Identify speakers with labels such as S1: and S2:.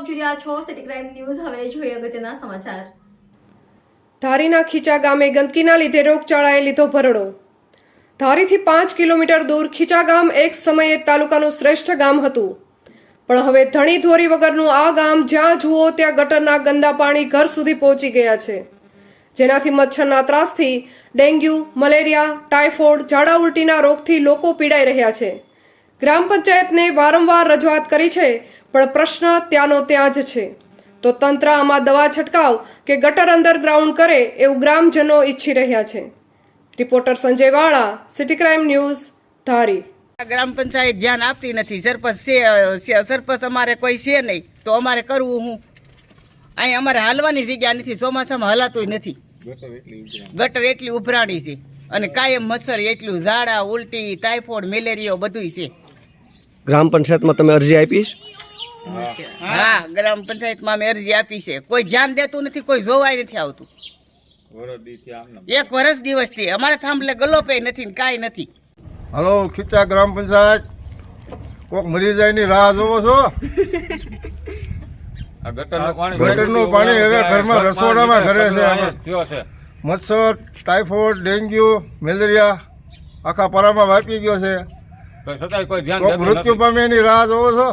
S1: આપ જોઈ રહ્યા છો સિટી ક્રાઇમ ન્યૂઝ। હવે જોઈએ અગત્યના સમાચાર।
S2: ધારીના ખીચા ગામે ગંદકીના લીધે રોગચાળાએ લીધો ભરડો। ધારીથી 5 કિલોમીટર દૂર ખીચા ગામ એક સમયે તાલુકાનું શ્રેષ્ઠ ગામ હતું, પણ હવે ધણી ધોરી વગરનું આ ગામ જ્યાં જુઓ ત્યાં ગટરના ગંદા પાણી ઘર સુધી પહોંચી ગયા છે, જેનાથી મચ્છરના ત્રાસથી ડેન્ગ્યુ, મલેરિયા, ટાઇફોઇડ, ઝાડા ઉલટીના રોગથી લોકો પીડાઈ રહ્યા છે। ગ્રામ પંચાયતને વારંવાર રજૂઆત કરી છે, પણ પ્રશ્ન ત્યાંનો ત્યાં જ છે। તો તંત્ર આમાં દવા છંટકાવ કે ગટર અંડરગ્રાઉન્ડ કરે એવું ગ્રામજનો ઈચ્છી રહ્યા છે। રિપોર્ટર સંજય વાળા, સિટી ક્રાઇમ ન્યૂઝ, ધારી।
S3: ગ્રામ પંચાયત ધ્યાન આપતી નથી। સરપંચ અમારે કોઈ છે નહીં, તો અમારે કરવું હું? અહીં અમારે હાલવાની જગ્યા નથી, ચોમાસામાં હલાતું નથી। ગટર એટલી ઉભરાણી છે અને કાયમ મચ્છર એટલું, ઝાડા ઉલટી, ટાઇફોઇડ, મેલેરિયો બધું છે।
S4: ગ્રામ પંચાયતમાં તમે અરજી આપી છે?
S3: હા, ગ્રામ પંચાયતમાં અમે અરજી આપી છે, કોઈ ધ્યાન દેતું નથી, કોઈ જોવાય નથી આવતું। 1 વર્ષ દિવસથી અમારે થાંભલે ગલોપે નથી ને કાંઈ નથી।
S5: હલો ખીચા ગ્રામ પંચાયત, કોક મરી જાય ની રાહ જોવો છો? ગટરનું પાણી હવે ઘરમાં રસોડામાં ઘરે છે। મચ્છર, ટાઇફોઇડ, ડેન્ગ્યુ, મેલેરિયા આખા પરામાં વ્યાપી ગયો છે। મૃત્યુ પામે એની રાહ જોવો છો?